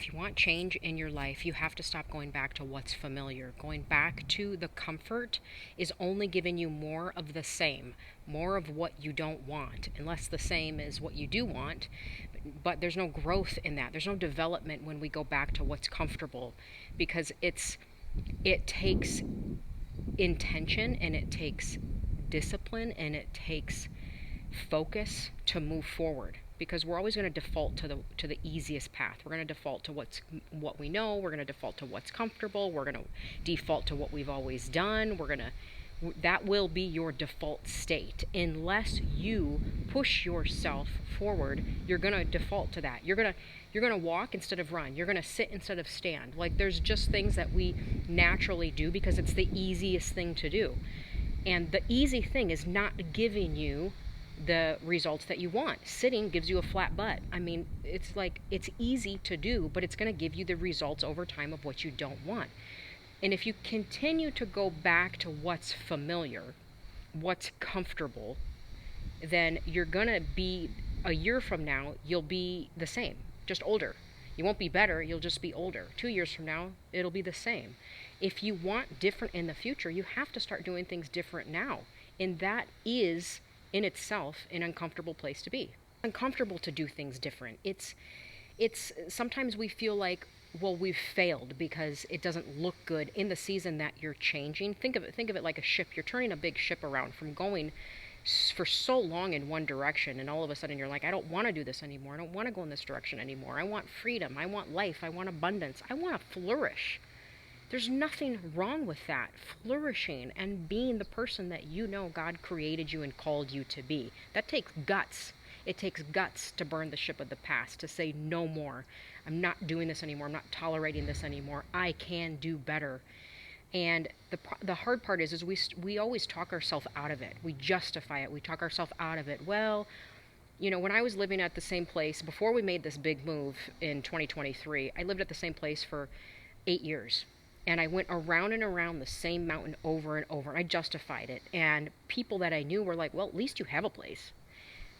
If you want change in your life, you have to stop going back to what's familiar. Going back to the comfort is only giving you more of the same, more of what you don't want, unless the same is what you do want. But there's no growth in that. There's no development when we go back to what's comfortable, because it takes intention, and it takes discipline, and it takes focus to move forward, because we're always going to default to the easiest path. We're going to default to what we know. We're going to default to what's comfortable. We're going to default to what we've always done. That will be your default state. Unless you push yourself forward, you're going to default to that. You're going to walk instead of run. You're going to sit instead of stand. Like, there's just things that we naturally do because it's the easiest thing to do. And the easy thing is not giving you the results that you want. Sitting gives you a flat butt. I mean, it's like, it's easy to do, but it's going to give you the results over time of what you don't want. And if you continue to go back to what's familiar, what's comfortable, then you're going to be, a year from now, you'll be the same, just older. You won't be better, you'll just be older. 2 years from now, it'll be the same. If you want different in the future, you have to start doing things different now. And that is, in itself, an uncomfortable place to be. Uncomfortable to do things different. It's sometimes we feel like, well, we've failed because it doesn't look good in the season that you're changing. Think of it like a ship. You're turning a big ship around from going for so long in one direction, and all of a sudden you're like, I don't want to do this anymore. I don't want to go in this direction anymore. I want freedom. I want life. I want abundance. I want to flourish. There's nothing wrong with that. Flourishing and being the person that you know God created you and called you to be. That takes guts. It takes guts to burn the ship of the past, to say no more. I'm not doing this anymore. I'm not tolerating this anymore. I can do better. And the hard part is we always talk ourselves out of it. We justify it. We talk ourselves out of it. Well, when I was living at the same place, before we made this big move in 2023, I lived at the same place for 8 years. And I went around and around the same mountain over and over. And I justified it. And people that I knew were like, well, at least you have a place.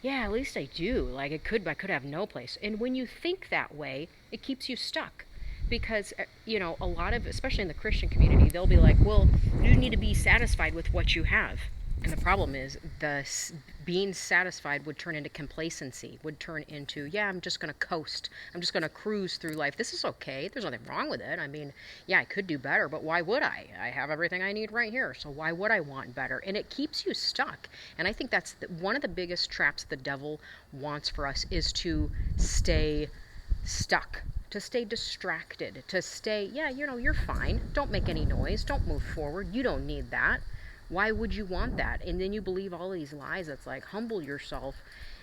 Yeah, at least I do. Like, I could have no place. And when you think that way, it keeps you stuck. Because, a lot of, especially in the Christian community, they'll be like, well, you need to be satisfied with what you have. And the problem is, being satisfied would turn into complacency, would turn into, yeah, I'm just going to coast. I'm just going to cruise through life. This is okay. There's nothing wrong with it. I mean, yeah, I could do better, but why would I? I have everything I need right here, so why would I want better? And it keeps you stuck. And I think that's one of the biggest traps the devil wants for us, is to stay stuck, to stay distracted, to stay, yeah, you're fine. Don't make any noise. Don't move forward. You don't need that. Why would you want that? And then you believe all these lies that's like, humble yourself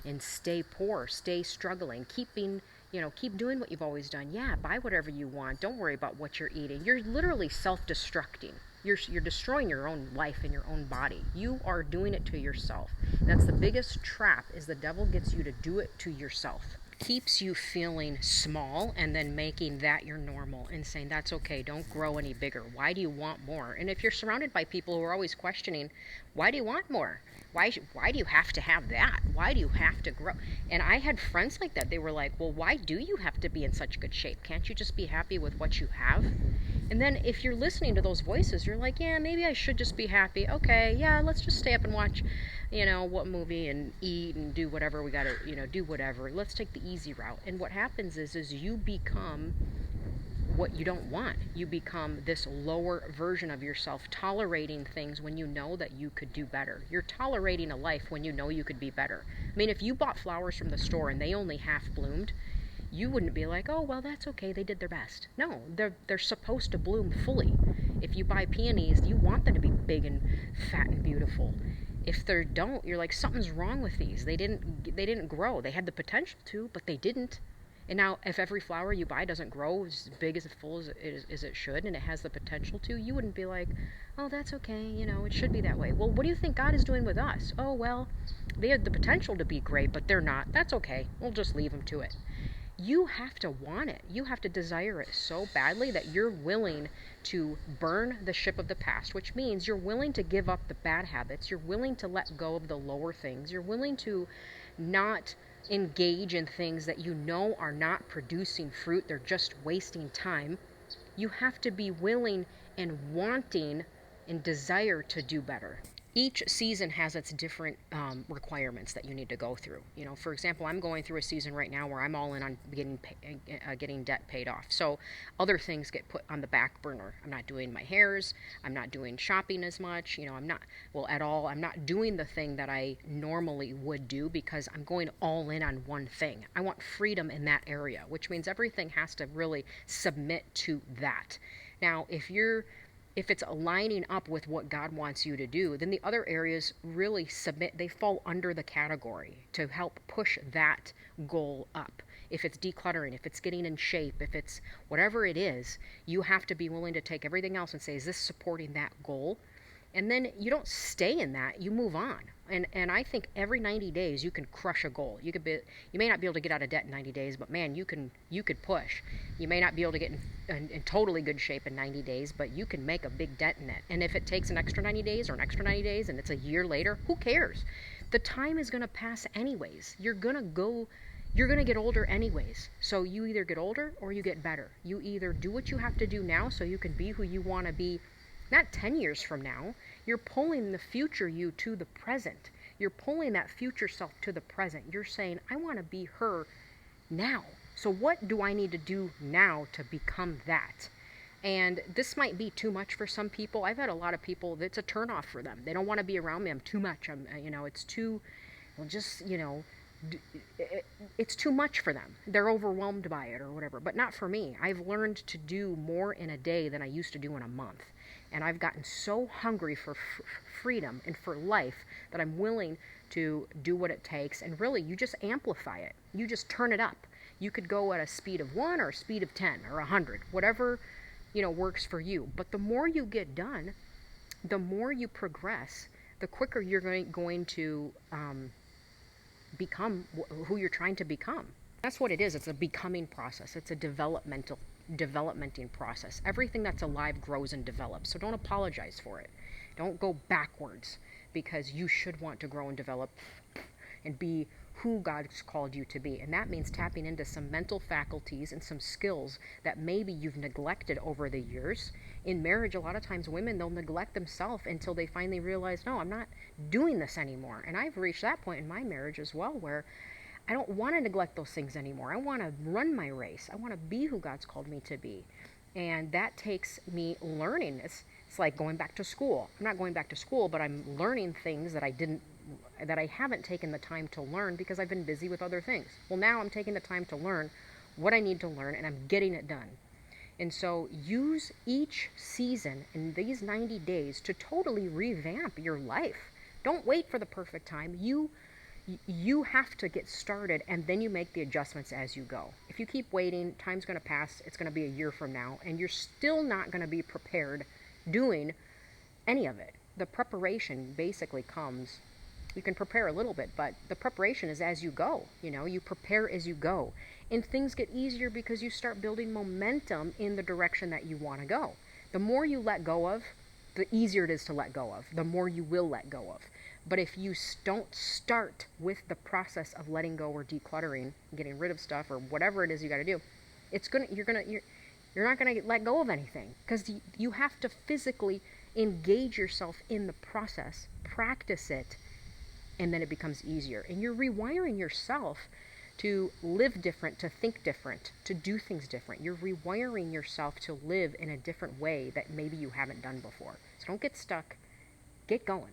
and stay poor, stay struggling, keep doing what you've always done. Yeah, buy whatever you want. Don't worry about what you're eating. You're literally self-destructing. You're destroying your own life and your own body. You are doing it to yourself. And that's the biggest trap, is the devil gets you to do it to yourself. Keeps you feeling small, and then making that your normal and saying that's okay, don't grow any bigger. Why do you want more? And if you're surrounded by people who are always questioning, why do you want more? Why do you have to have that? Why do you have to grow? And I had friends like that. They were like, well, why do you have to be in such good shape? Can't you just be happy with what you have? And then if you're listening to those voices, you're like, yeah, maybe I should just be happy. Okay, yeah, let's just stay up and watch, what movie, and eat and do whatever we gotta, do whatever. Let's take the easy route. And what happens is you become what you don't want. You become this lower version of yourself, tolerating things when you know that you could do better. You're tolerating a life when you know you could be better. I mean, if you bought flowers from the store and they only half bloomed, you wouldn't be like, oh, well, that's okay, they did their best. No, they're supposed to bloom fully. If you buy peonies, you want them to be big and fat and beautiful. If they don't, you're like, something's wrong with these. They didn't grow. They had the potential to, but they didn't. And now, if every flower you buy doesn't grow as big, as full as it should, and it has the potential to, you wouldn't be like, oh, that's okay, it should be that way. Well, what do you think God is doing with us? Oh, well, they had the potential to be great, but they're not. That's okay. We'll just leave them to it. You have to want it. You have to desire it so badly that you're willing to burn the ship of the past, which means you're willing to give up the bad habits. You're willing to let go of the lower things. You're willing to not engage in things that you know are not producing fruit, they're just wasting time, you have to be willing and wanting and desire to do better. Each season has its different requirements that you need to go through. For example, I'm going through a season right now where I'm all in on getting debt paid off. So other things get put on the back burner. I'm not doing my hairs. I'm not doing shopping as much. I'm not, well, at all. I'm not doing the thing that I normally would do because I'm going all in on one thing. I want freedom in that area, which means everything has to really submit to that. Now, if it's aligning up with what God wants you to do, then the other areas really submit, they fall under the category to help push that goal up. If it's decluttering, if it's getting in shape, if it's whatever it is, you have to be willing to take everything else and say, is this supporting that goal? And then you don't stay in that, you move on. And I think every 90 days you can crush a goal. You may not be able to get out of debt in 90 days, but man, you could push. You may not be able to get in totally good shape in 90 days, but you can make a big dent in it. And if it takes an extra 90 days or an extra 90 days and it's a year later, who cares? The time is going to pass anyways. You're going to get older anyways. So you either get older or you get better. You either do what you have to do now so you can be who you want to be, not 10 years from now. You're pulling the future you to the present. You're pulling that future self to the present. You're saying, I want to be her now. So what do I need to do now to become that? And this might be too much for some people. I've had a lot of people that's a turnoff for them. They don't want to be around me. I'm too much. It's too, well, just, it's too much for them. They're overwhelmed by it or whatever, but not for me. I've learned to do more in a day than I used to do in a month. And I've gotten so hungry for freedom and for life that I'm willing to do what it takes. And really, you just amplify it. You just turn it up. You could go at a speed of 1 or a speed of 10 or 100, whatever, works for you. But the more you get done, the more you progress, the quicker you're going to become who you're trying to become. That's what it is. It's a becoming process. It's a developmenting process. Everything that's alive grows and develops. So don't apologize for it. Don't go backwards, because you should want to grow and develop and be who God's called you to be. And that means tapping into some mental faculties and some skills that maybe you've neglected over the years. In marriage, a lot of times women, they'll neglect themselves until they finally realize, no, I'm not doing this anymore. And I've reached that point in my marriage as well, where I don't want to neglect those things anymore. I want to run my race. I want to be who God's called me to be. And that takes me learning. It's like going back to school. I'm not going back to school, but I'm learning things that I haven't taken the time to learn because I've been busy with other things. Well, now I'm taking the time to learn what I need to learn, and I'm getting it done. And so use each season in these 90 days to totally revamp your life. Don't wait for the perfect time. You have to get started, and then you make the adjustments as you go. If you keep waiting, time's going to pass. It's going to be a year from now, and you're still not going to be prepared doing any of it. The preparation basically comes, you can prepare a little bit, but the preparation is as you go. You prepare as you go. And things get easier because you start building momentum in the direction that you want to go. The more you let go of, the easier it is to let go of, the more you will let go of. But if you don't start with the process of letting go or decluttering, getting rid of stuff or whatever it is you got to do, you're not going to let go of anything, because you have to physically engage yourself in the process, practice it, and then it becomes easier. And you're rewiring yourself to live different, to think different, to do things different. You're rewiring yourself to live in a different way that maybe you haven't done before. So don't get stuck. Get going.